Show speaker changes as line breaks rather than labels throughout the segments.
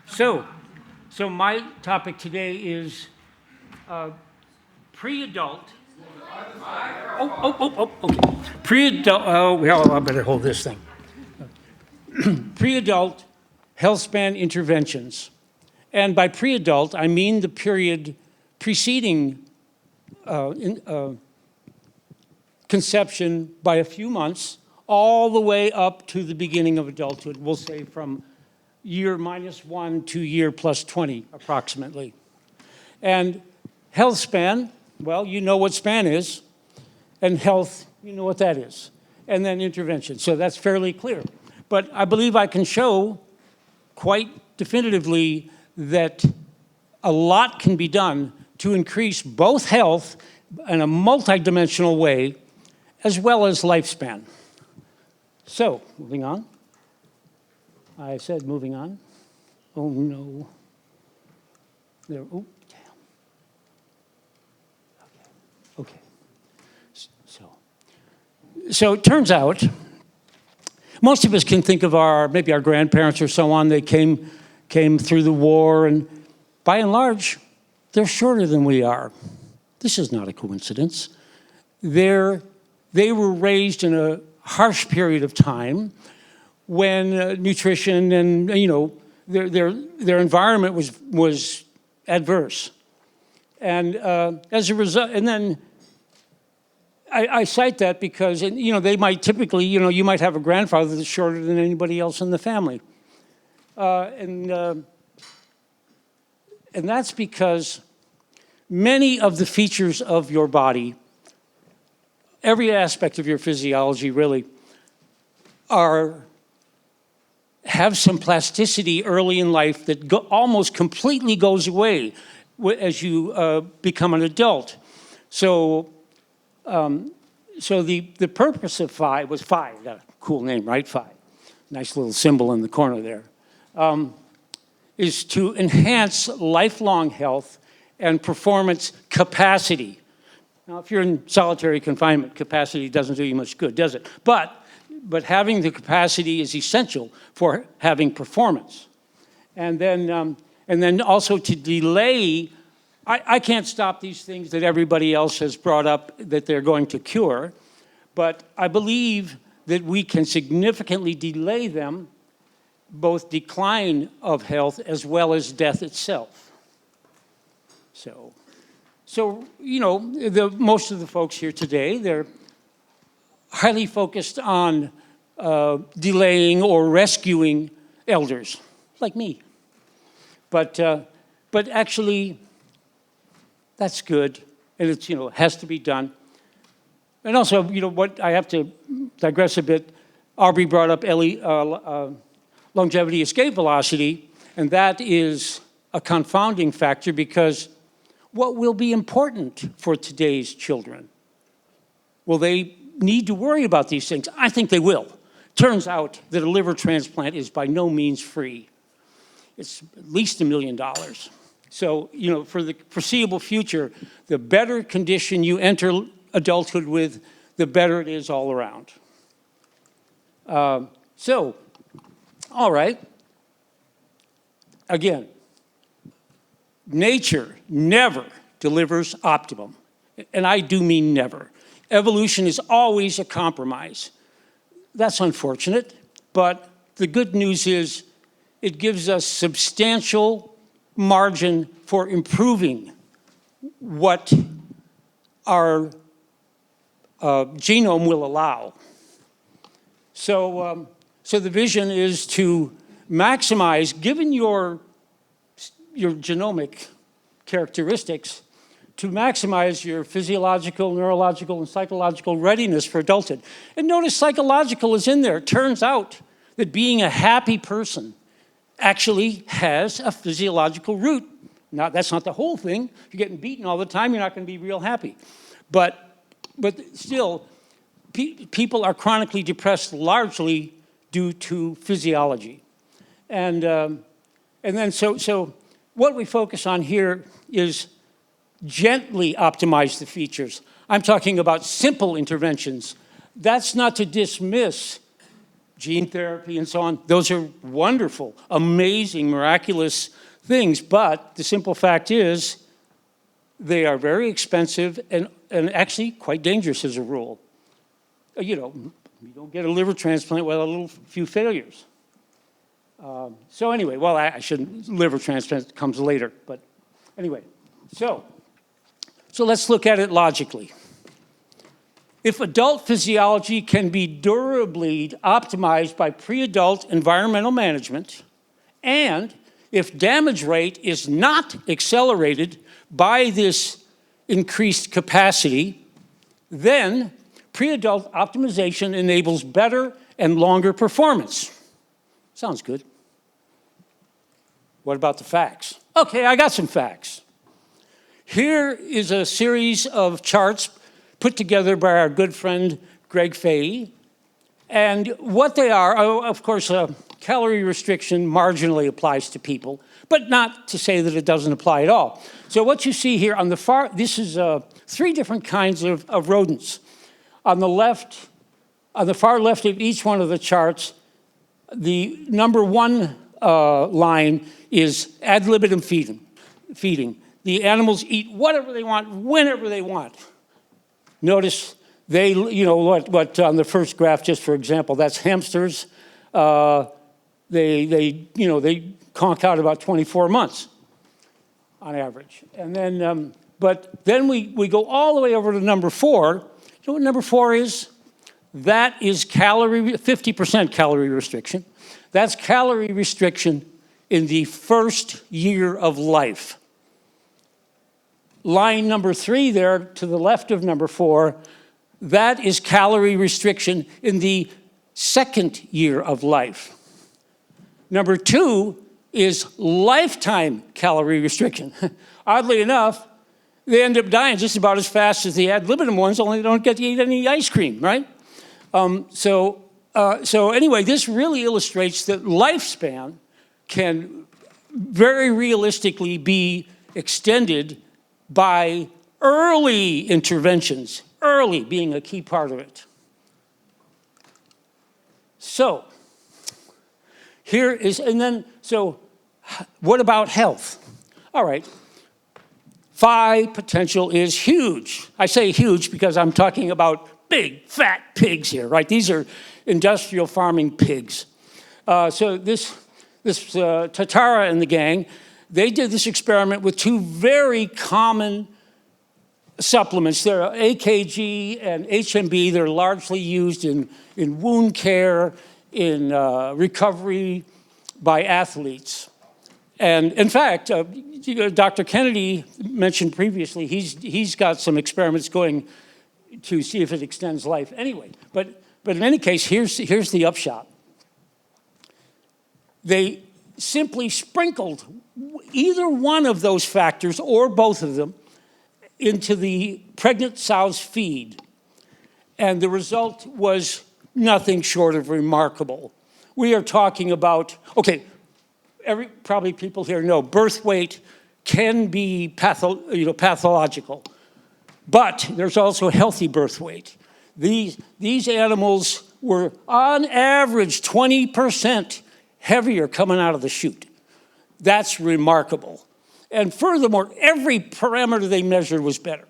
So my topic today is pre-adult. Okay. Pre-adult. Oh, well, I better hold this thing. Pre-adult health span interventions, and by pre-adult I mean the period preceding conception by a few months, all the way up to the beginning of adulthood. We'll say from year -1 to year +20, approximately. And health span, well, you know what span is, and health, you know what that is, and then intervention. So that's fairly clear. But I believe I can show quite definitively that a lot can be done to increase both health in a multidimensional way, as well as lifespan. So, moving on. I said moving on. Oh no. There, oh, damn. Okay. So it turns out, most of us can think of maybe our grandparents or so on. They came through the war, and by and large, they're shorter than we are. This is not a coincidence. They were raised in a harsh period of time when nutrition and their environment was adverse, and as a result, and then I cite that because they might typically you might have a grandfather that's shorter than anybody else in the family, and that's because many of the features of your body, every aspect of your physiology really, have some plasticity early in life that almost completely goes away as you become an adult. So the purpose of Phi was Phi, a cool name, right? Phi, nice little symbol in the corner there, is to enhance lifelong health and performance capacity. Now, if you're in solitary confinement, capacity doesn't do you much good, does it? But having the capacity is essential for having performance. And then also to delay. I can't stop these things that everybody else has brought up that they're going to cure, but I believe that we can significantly delay them, both decline of health as well as death itself. So most of the folks here today, they're highly focused on delaying or rescuing elders, like me. But actually, that's good, and it's has to be done. And also, what I have to digress a bit. Aubrey brought up longevity escape velocity, and that is a confounding factor because what will be important for today's children? Will they need to worry about these things? I think they will. Turns out that a liver transplant is by no means free. It's at least $1 million. So, for the foreseeable future, the better condition you enter adulthood with, the better it is all around. All right. Again, nature never delivers optimum, and I do mean never. Evolution is always a compromise. That's unfortunate, but the good news is it gives us substantial margin for improving what our genome will allow. So the vision is to maximize, given your genomic characteristics, to maximize your physiological, neurological, and psychological readiness for adulthood. And notice psychological is in there. It turns out that being a happy person actually has a physiological root. Now, that's not the whole thing. If you're getting beaten all the time, you're not going to be real happy. But still, people are chronically depressed largely due to physiology. And then so what we focus on here is gently optimize the features. I'm talking about simple interventions. That's not to dismiss gene therapy and so on. Those are wonderful, amazing, miraculous things, but the simple fact is they are very expensive and actually quite dangerous as a rule. You know, you don't get a liver transplant without a few failures. So anyway, well, I shouldn't, liver transplant comes later, but anyway. So let's look at it logically. If adult physiology can be durably optimized by pre-adult environmental management, and if damage rate is not accelerated by this increased capacity, then pre-adult optimization enables better and longer performance. Sounds good. What about the facts? Okay, I got some facts. Here is a series of charts put together by our good friend Greg Fahey. And what they are, of course, calorie restriction marginally applies to people, but not to say that it doesn't apply at all. So what you see here on the far, this is 3 different kinds of rodents. On the left, on the far left of each one of the charts, the number 1 line is ad libitum feeding. The animals eat whatever they want, whenever they want. Notice they, you know, what on the first graph, just for example, that's hamsters. They conk out about 24 months on average. And then, but then we go all the way over to number 4. You know what number 4 is? That is 50% calorie restriction. That's calorie restriction in the first year of life. Line number 3 there to the left of number 4, that is calorie restriction in the second year of life. Number 2 is lifetime calorie restriction. Oddly enough, they end up dying just about as fast as the ad libitum ones, only they don't get to eat any ice cream, right? So anyway, this really illustrates that lifespan can very realistically be extended by early interventions, early being a key part of it. So here is, and then, so what about health? All right, phi potential is huge. I say huge because I'm talking about big, fat pigs here, right? These are industrial farming pigs. So this Tatara and the gang, they did this experiment with 2 very common supplements. They're AKG and HMB. They're largely used in wound care, in recovery by athletes. And in fact, Dr. Kennedy mentioned previously, he's got some experiments going to see if it extends life anyway. But in any case, here's the upshot. They simply sprinkled either one of those factors or both of them into the pregnant sow's feed. And the result was nothing short of remarkable. We are talking about, okay, probably people here know birth weight can be pathological, but there's also healthy birth weight. These animals were on average 20% heavier coming out of the chute. That's remarkable. And furthermore, every parameter they measured was better.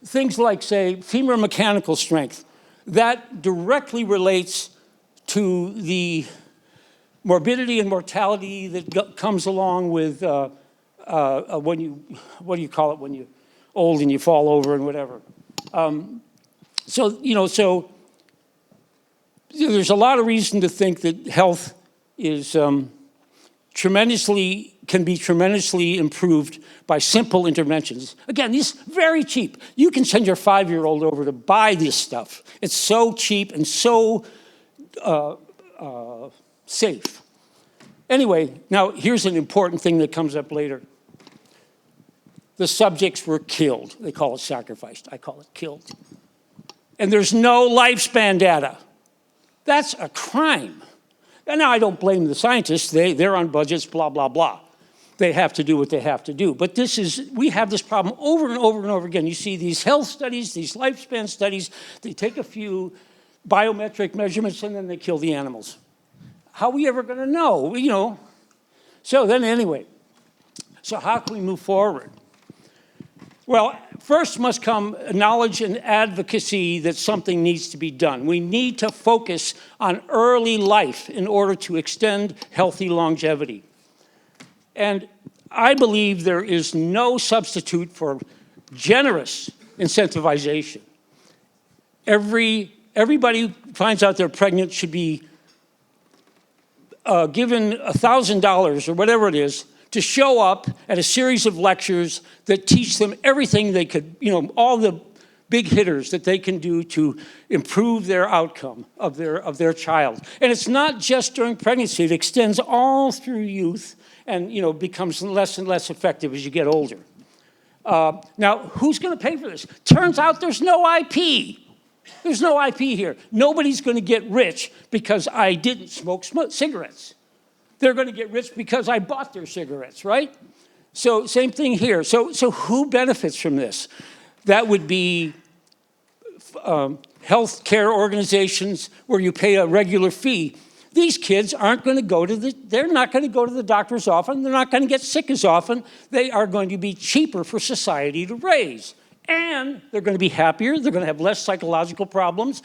Things like, say, femur mechanical strength, that directly relates to the morbidity and mortality that comes along with when you, what do you call it, when you're old and you fall over and whatever. So there's a lot of reason to think that health is can be tremendously improved by simple interventions. Again, these very cheap. You can send your 5-year-old over to buy this stuff. It's so cheap and so safe. Anyway, now here's an important thing that comes up later. The subjects were killed. They call it sacrificed. I call it killed. And there's no lifespan data. That's a crime. And now I don't blame the scientists. They're on budgets, blah, blah, blah. They have to do what they have to do. But we have this problem over and over and over again. You see these health studies, these lifespan studies, they take a few biometric measurements and then they kill the animals. how are we ever going to know, So then anyway, so how can we move forward? Well, first must come knowledge and advocacy that something needs to be done. We need to focus on early life in order to extend healthy longevity. And I believe there is no substitute for generous incentivization. Everybody who finds out they're pregnant should be given $1,000 or whatever it is to show up at a series of lectures that teach them everything they could, all the big hitters that they can do to improve their outcome of their child. And it's not just during pregnancy, it extends all through youth and becomes less and less effective as you get older. Now, who's going to pay for this? Turns out there's no IP. There's no IP here. Nobody's going to get rich because I didn't smoke cigarettes. They're going to get rich because I bought their cigarettes, right? So same thing here. So who benefits from this? That would be health care organizations where you pay a regular fee. These kids aren't going to they're not going to go to the doctors often. They're not going to get sick as often. They are going to be cheaper for society to raise. And they're going to be happier. They're going to have less psychological problems.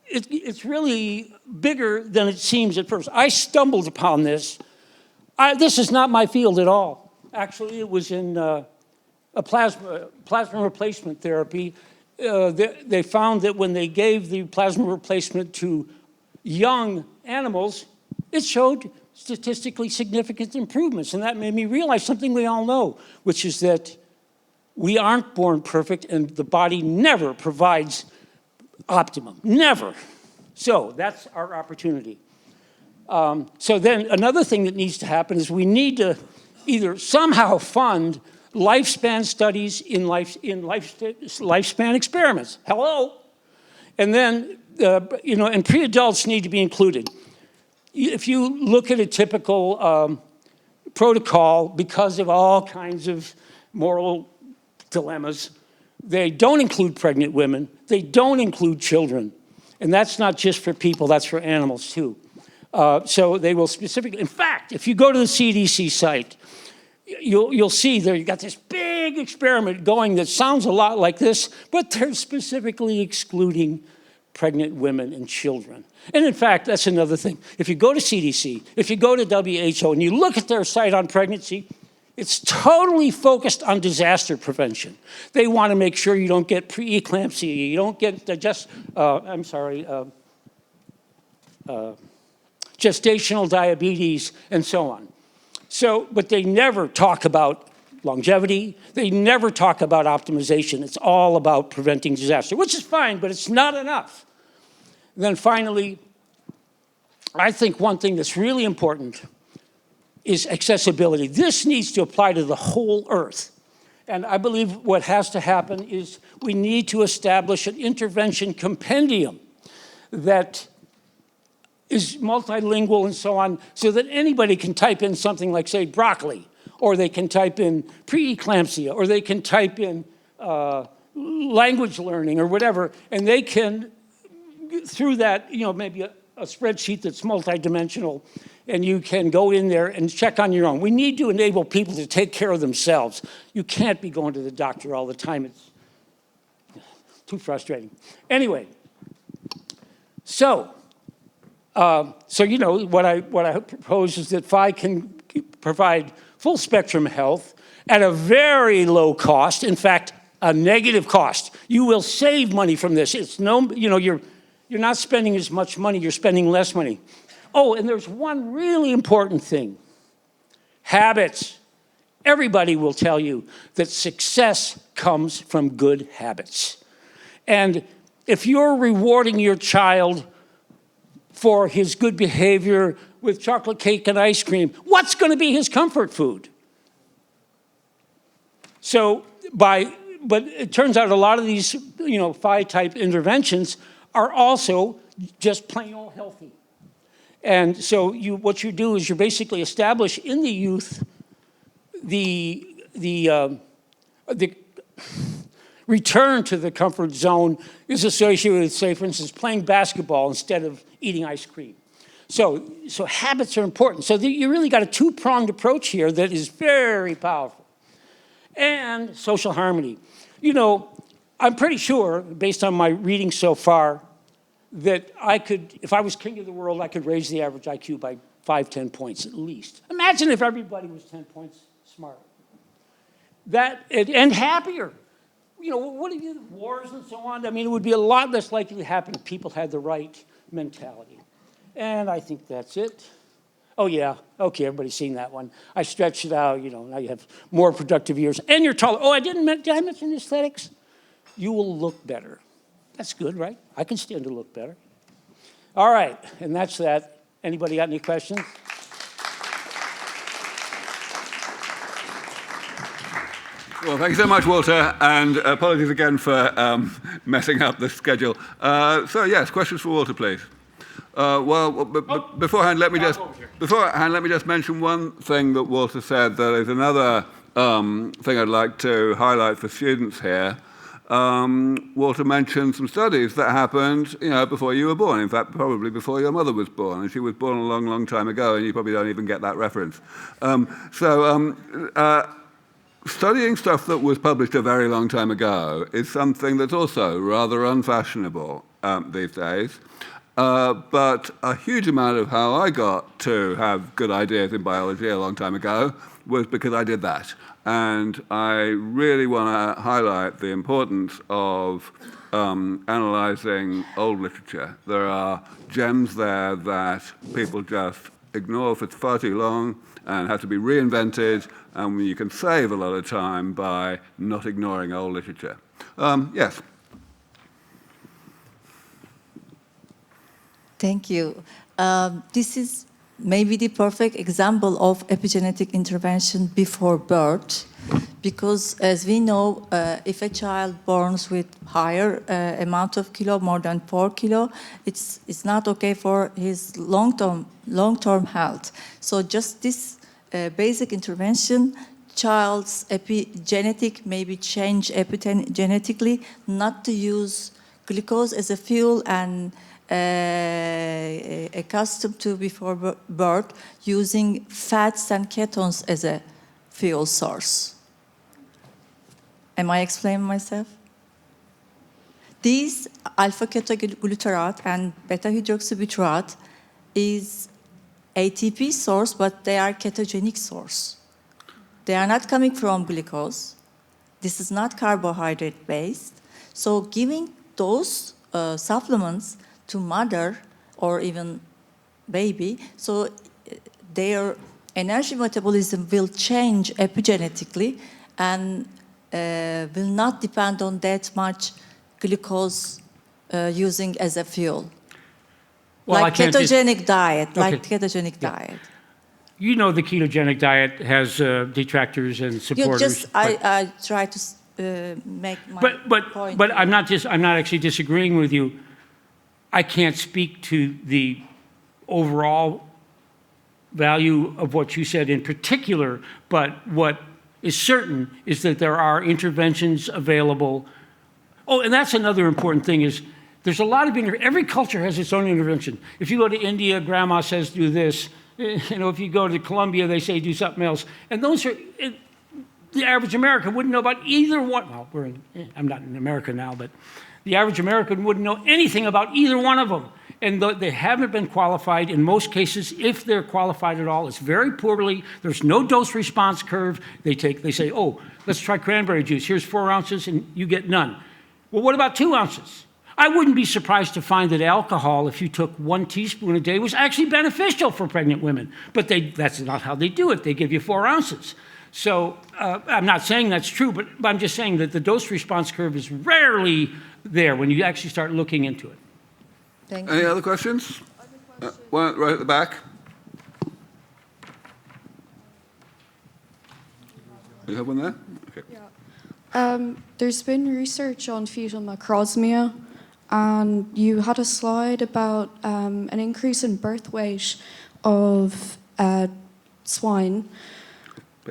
It's really bigger than it seems at first. I stumbled upon this. This is not my field at all. Actually, it was in a plasma replacement therapy. They found that when they gave the plasma replacement to young animals, it showed statistically significant improvements. And that made me realize something we all know, which is that we aren't born perfect, and the body never provides optimum, never. So that's our opportunity. So then another thing that needs to happen is we need to either somehow fund lifespan studies in lifespan experiments. Hello? And then, and pre-adults need to be included. If you look at a typical protocol, because of all kinds of moral dilemmas, they don't include pregnant women. They don't include children. And that's not just for people, that's for animals too. So they will specifically, in fact, if you go to the CDC site, you'll see they've got this big experiment going that sounds a lot like this, but they're specifically excluding pregnant women and children. And in fact, that's another thing. If you go to CDC, if you go to WHO and you look at their site on pregnancy, it's totally focused on disaster prevention. They want to make sure you don't get preeclampsia, you don't get gestational diabetes, and so on. So, but they never talk about longevity. They never talk about optimization. It's all about preventing disaster, which is fine, but it's not enough. And then finally, I think one thing that's really important is accessibility. This needs to apply to the whole earth. And I believe what has to happen is we need to establish an intervention compendium that is multilingual and so on, so that anybody can type in something like, say, broccoli, or they can type in preeclampsia, or they can type in language learning or whatever, and they can, through that, maybe a spreadsheet that's multidimensional, and you can go in there and check on your own. We need to enable people to take care of themselves. You can't be going to the doctor all the time. It's too frustrating. Anyway, what I propose is that FI can provide full spectrum health at a very low cost. In fact, a negative cost. You will save money from this. It's you're not spending as much money. You're spending less money. Oh, and there's one really important thing. Habits. Everybody will tell you that success comes from good habits. And if you're rewarding your child for his good behavior with chocolate cake and ice cream, what's going to be his comfort food? But it turns out a lot of these, FI-type interventions are also just plain old healthy. And so what you do is you basically establish in the youth the return to the comfort zone is associated with, say, for instance, playing basketball instead of eating ice cream. So habits are important. So you really got a two-pronged approach here that is very powerful. And social harmony. You know, I'm pretty sure, based on my reading so far, that I could, if I was king of the world, I could raise the average IQ by 5, 10 points at least. Imagine if everybody was 10 points smarter. And happier. You know, what do you, wars and so on? I mean, it would be a lot less likely to happen if people had the right mentality. And I think that's it. Oh, yeah. Okay, everybody's seen that one. I stretched it out, you know, now you have more productive years. And you're taller. Oh, did I mention aesthetics? You will look better. That's good, right? I can stand to look better. All right, and that's that. Anybody got any questions?
Well, thank you so much, Walter, and apologies again for messing up the schedule. So, yes, questions for Walter, please. Beforehand, let me just mention one thing that Walter said. There is another thing I'd like to highlight for students here. Walter mentioned some studies that happened, you know, before you were born. In fact, probably before your mother was born, and she was born a long, long time ago, and you probably don't even get that reference. Studying stuff that was published a very long time ago is something that's also rather unfashionable these days. But a huge amount of how I got to have good ideas in biology a long time ago was because I did that. And I really want to highlight the importance of analyzing old literature. There are gems there that people just ignore for far too long and have to be reinvented, and you can save a lot of time by not ignoring old literature. Yes?
Thank you. This is maybe the perfect example of epigenetic intervention before birth, because as we know, if a child born with higher amount of kilo, more than 4 kilo, it's not okay for his long-term health. So just this basic intervention, child's epigenetic maybe change epigenetically, not to use glucose as a fuel and accustomed to before birth using fats and ketones as a fuel source. Am I explaining myself? These alpha-ketoglutarate and beta-hydroxybutyrate is ATP source, but they are ketogenic source. They are not coming from glucose. This is not carbohydrate based. So giving those supplements to mother or even baby, so their energy metabolism will change epigenetically and will not depend on that much glucose using as a fuel.
Well,
like ketogenic diet, diet.
You know the ketogenic diet has detractors and supporters.
I try to make my point.
But I'm not actually disagreeing with you. I can't speak to the overall value of what you said in particular, but what is certain is that there are interventions available. Oh, and that's another important thing is there's a lot of, every culture has its own intervention. If you go to India, grandma says do this. You know, if you go to Colombia, they say do something else. And those are, the average American wouldn't know about either one. Well, I'm not in America now, but the average American wouldn't know anything about either one of them. And they haven't been qualified. In most cases, if they're qualified at all, it's very poorly. There's no dose response curve. They say, oh, let's try cranberry juice. Here's 4 ounces and you get none. Well, what about 2 ounces? I wouldn't be surprised to find that alcohol, if you took 1 teaspoon a day, was actually beneficial for pregnant women. But that's not how they do it. They give you 4 ounces. So I'm not saying that's true, but I'm just saying that the dose response curve is rarely there when you actually start looking into it.
Thank you.
Any other questions? One right at the back. You have one there? Okay.
Yeah. There's been research on fetal macrosmia, and you had a slide about an increase in birth weight of swine.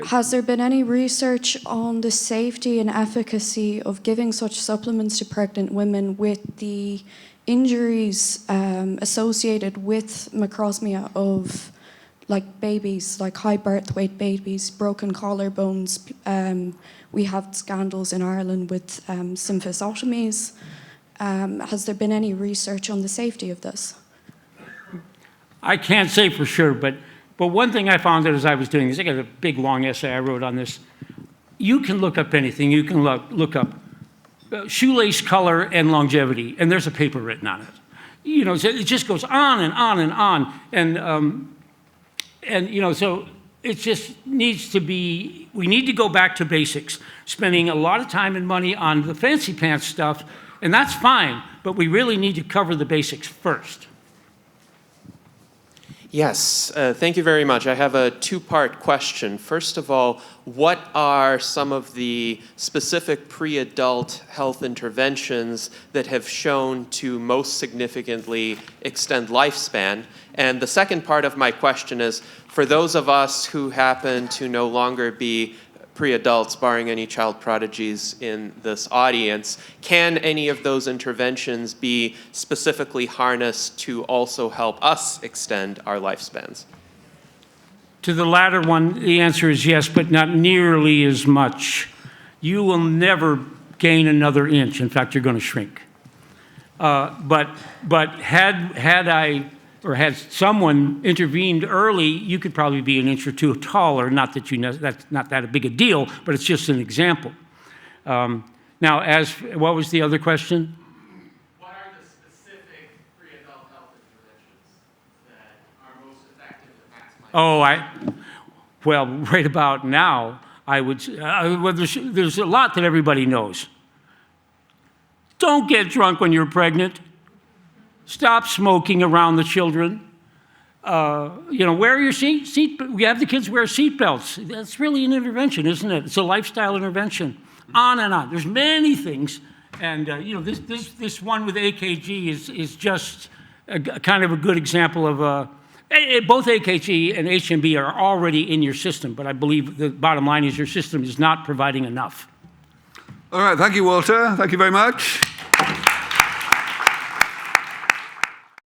Has there been any research on the safety and efficacy of giving such supplements to pregnant women with the injuries associated with macrosmia of like babies, like high birth weight babies, broken collarbones? We have scandals in Ireland with symphysotomies. Has there been any research on the safety of this?
I can't say for sure, but one thing I found out as I was doing this, I got a big, long essay I wrote on this. You can look up anything. You can look up shoelace color and longevity, and there's a paper written on it. You know, so it just goes on and on and on. And you know, so it just needs to be, we need to go back to basics, spending a lot of time and money on the fancy pants stuff, and that's fine, but we really need to cover the basics first.
Yes, thank you very much. I have a two-part question. First of all, what are some of the specific pre-adult health interventions that have shown to most significantly extend lifespan? And the second part of my question is, for those of us who happen to no longer be pre-adults, barring any child prodigies in this audience, can any of those interventions be specifically harnessed to also help us extend our lifespans?
To the latter one, the answer is yes, but not nearly as much. You will never gain another inch. In fact, you're going to shrink. But had I or had someone intervened early, you could probably be an inch or two taller. Not that that's not that big a deal, but it's just an example. Now, what was the other question?
What are the specific pre-adult health interventions that are most effective to maximize?
Well, right about now, I would. Well, there's a lot that everybody knows. Don't get drunk when you're pregnant. Stop smoking around the children. You know, wear your seat. We have the kids wear seat belts. That's really an intervention, isn't it? It's a lifestyle intervention. On and on. There's many things, and you know, this one with AKG is just kind of a good example of. Both AKG and HMB are already in your system, but I believe the bottom line is your system is not providing enough.
All right, thank you, Walter. Thank you very much.